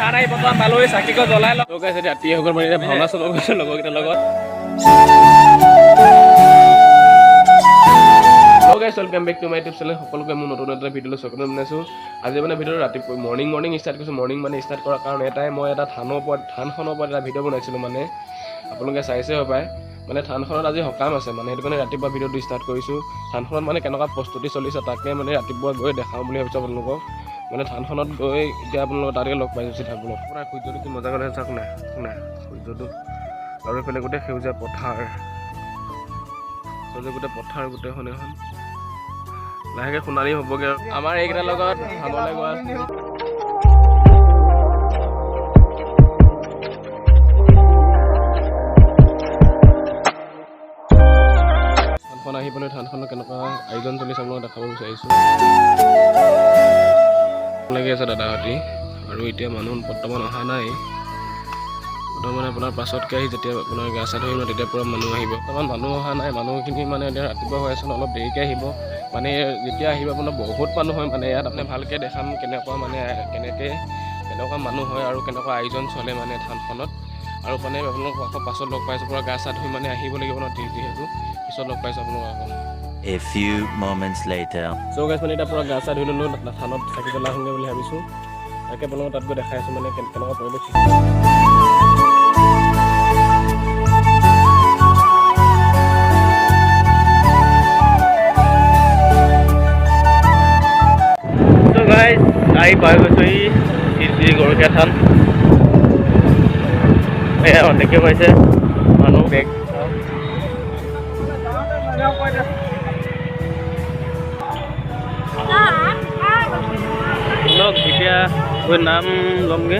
থান আহি বৰ্তমান পালোহি চাকিকৈ জ্বলাই লওঁ গাইছ ৰাতি হৈ গ'ল মানে ভাওনা চাব গৈছোঁ লগৰকেইটাৰ লগত welcome back to my YouTube channel সকলোকে মোৰ নতুন এটা ভিডিঅ'লৈ স্বাগতম জনাইছোঁ আজি মানে ভিডিঅ'টো ৰাতিপুৱা মৰ্নিং ষ্টাৰ্ট কৰিছোঁ মৰ্নিং মানে ষ্টাৰ্ট কৰাৰ কাৰণ এটাই মই এটা থানখনৰ ওপৰত এটা ভিডিঅ' বনাইছিলোঁ মানে আপোনালোকে চাইছে হ'ব পাৰে মানে থানখনত আজি সকাম আছে মানে সেইটো কাৰণে ৰাতিপুৱা ভিডিঅ'টো ষ্টাৰ্ট কৰিছোঁ থানখনত মানে কেনেকুৱা প্ৰস্তুতি চলিছে তাকে মানে ৰাতিপুৱা গৈ দেখাওঁ বুলি ভাবিছোঁ আপোনালোকক মানে থানখনত গৈ এতিয়া আপোনালোকক তাতে লগ পাইছোঁ চিধাবোৰক আপোনাৰ সূৰ্যটো কি মজা কথা চাওক না সূৰ্যটো আৰু এইফালে গোটেই সেউজীয়া পথাৰ গোটেই পথাৰ গোটেইখন এখন লাহেকে সোণালী হ'বগে আমাৰ এইকেইটাৰ লগত ভাঙলৈ গৈ আছোঁ থানখন আহি পেলাই থানখনৰ কেনেকুৱা আয়োজন চলিছে আপোনালোকক দেখাব বিচাৰিছোঁ লাগি আছে দাদাহঁতি আৰু এতিয়া মানুহ বৰ্তমান অহা নাই বৰ্তমান আপোনাৰ পাছতকৈ আহি যেতিয়া আপোনাৰ গা চা ধৰিব তেতিয়া পূৰা মানুহ আহিব বৰ্তমান মানুহ অহা নাই মানুহখিনি মানে এতিয়া ৰাতিপুৱা হৈ আছে অলপ দেৰিকৈ আহিব মানে যেতিয়া আহিব আপোনাৰ বহুত মানুহ হয় মানে ইয়াত আপুনি ভালকৈ দেখাম কেনেকুৱা মানে কেনেকুৱা মানুহ হয় আৰু কেনেকুৱা আয়োজন চলে মানে থানখনত আৰু মানে আপোনালোক আকৌ পাছত লগ পাইছোঁ পূৰা গা চা ধুই মানে আহিব লাগিব ন যিহেতু পিছত লগ পাইছোঁ আপোনালোক আকৌ A few moments later. So guys মানে এতিয়া পূৰা গা চা ধুই ল'লোঁ থানত চাকি জ্বলাই আহোঁগৈ বুলি ভাবিছোঁ তাকে আপোনালোকক তাত গৈ দেখাই আছোঁ মানে কেনেকুৱা পৰিৱেশ আহি পাই গৈছোঁ শ্ৰী গৰখীয়া থান এয়া অনেকে পাইছে মানুহ বেগ এতিয়া গৈ নাম ল'মগৈ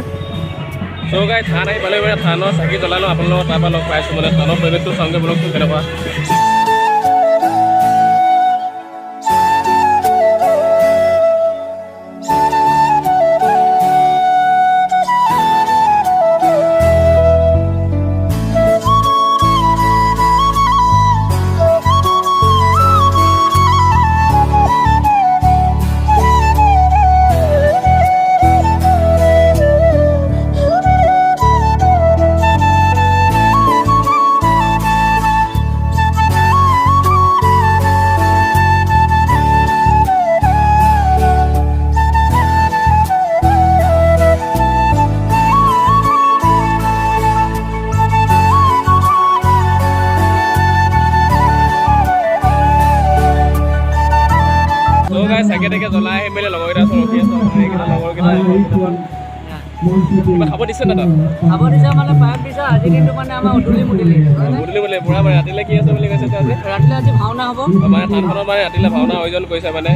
চ' গাই থান আহি পালে মানে থানৰ চাকি জ্বলাই লওঁ আপোনালোকক তাৰপৰা লগ পাইছোঁ মানে থানৰ পৰিৱেশটো চাওঁগৈ ব্লগটো কেনেকুৱা চাগে তাকে জ্বলাই আহি মেলি লগৰকেইটা ৰখি আছোঁ এইকেইটা লগৰকেইটা কিবা খাব দিছে দাদা খাব দিছে মানে পায়স দিছে আজি কিন্তু মানে আমাৰ উদুলি মুদুলি পুৰা মানে ৰাতিলৈ কি আছে বুলি কৈছে আজি ৰাতিলৈ আজি ভাওনা হ'ব মানে থানখনত মানে ৰাতিলৈ ভাওনা আয়োজন কৰিছে মানে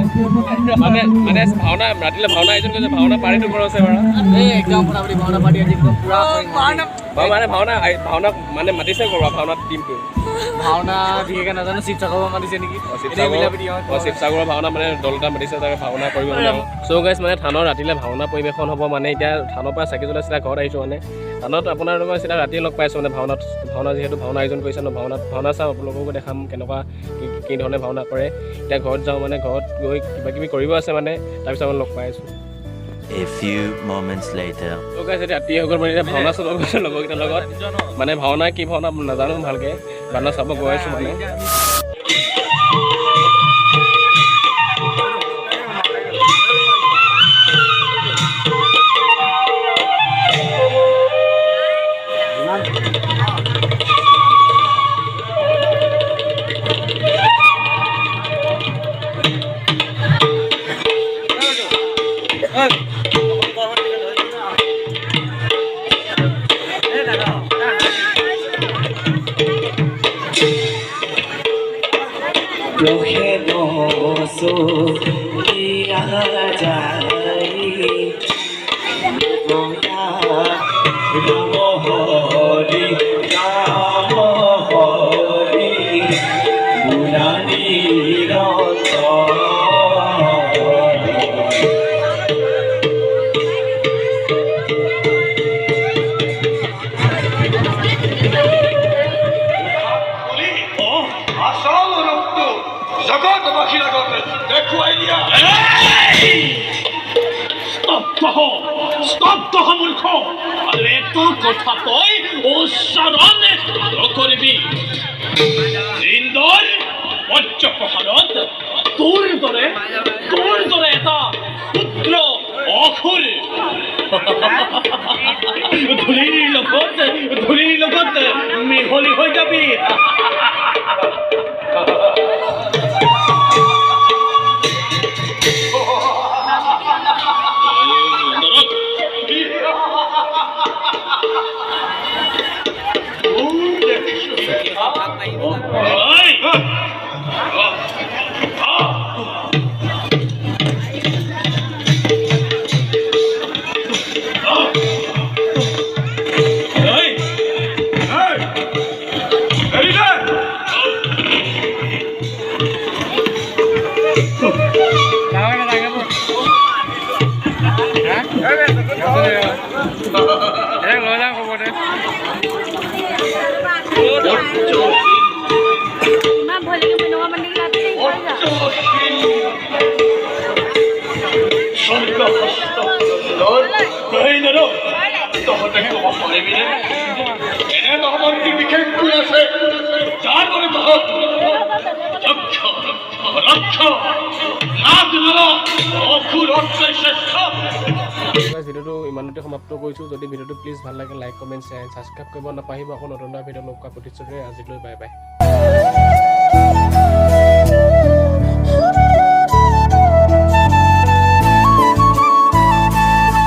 ভাওনা ৰাতিলৈ ভাওনা আয়োজন কৰিছে ভাওনা পাৰ্টিটো কৰা আছে বাৰু এই একদম ফটাফটি ভাওনা পাৰ্টি আজি পুৰা মানে ভাওনা মানে মাতিছে কৰবা ভাওনা টিমটো ভাওনা বিশেষকৈ নাজানো শিৱসাগৰ মাতিছে নেকি শিৱসাগৰৰ ভাওনা মানে দল এটা মাতিছে তাকে ভাওনা কৰিব চ' গাইছ মানে থানৰ ৰাতিলৈ ভাওনা পৰিৱেশন হ'ব মানে এতিয়া থানৰ পৰা চাকি জ্বলাই চিধা ঘৰত আহিছোঁ মানে থানত আপোনালোকৰ চিধা ৰাতি লগ পাইছোঁ মানে ভাওনা যিহেতু ভাওনা আয়োজন কৰিছে ন ভাওনা চাওঁ আপোনালোককো দেখাম কেনেকুৱা কি ধৰণে ভাওনা কৰে এতিয়া ঘৰত যাওঁ মানে ঘৰত গৈ কিবা কিবি কৰিব আছে মানে তাৰপিছত আমি লগ পাই আছোঁ A few moments later. So guys ৰাতি হৈ গ'ল মানে এতিয়া ভাওনা চাব গৈছোঁ লগৰকেইটাৰ লগত মানে ভাওনা কি ভাওনা নাজানো ভালকৈ ভাওনা চাব গৈ আছোঁ মানে জগতবাসীৰ আগত দেখুৱাই দিয়া স্তব্ধ স্তব্ধ হ মূৰ্খ আৰু এইটো কথা তই উচ্চাৰণ নকৰিবি ইন্দৰ বজ্ৰপ্ৰহাৰত তোৰ দৰে এটা ক্ষুদ্ৰ অসুৰ ধূলিৰ লগত মিহলি হৈ যাবি তহঁতে ক'ব পাৰিবিনে এনে নহ'বৰ কি বিশেষ গুণ আছে যাৰ বাবে তহঁত যক্ষ ৰক্ষ নাগ নল অসুৰ শ্ৰেষ্ঠ। ভিডিঅ'টো ইমানতে সমাপ্ত কৰিছোঁ। যদি ভিডিঅ'টো প্লিজ ভাল লাগে লাইক কমেণ্ট শ্বেয়াৰ ছাবস্ক্ৰাইব কৰিব নাপাহৰিব। আকৌ নতুন এটা ভিডিঅ' লগ পোৱাৰ প্ৰতিশ্ৰুতিৰে আজিলৈ বাই বাই।